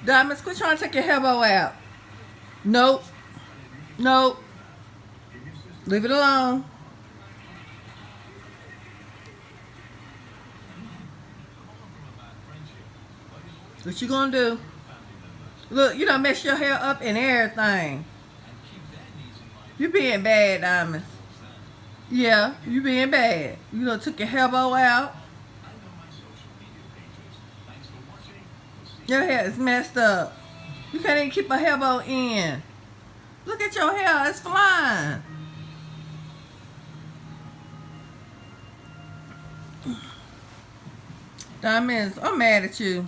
Diamonds, quit trying to take your hair bow out. Nope. Nope. Leave it alone. What you gonna do? Look, you done mess your hair up and everything. You being bad, Diamonds. Yeah, you being bad. You done took your hair bow out. Your hair is messed up. You can't even keep a hair bow in. Look at your hair, it's flying. Diamonds, I'm mad at you.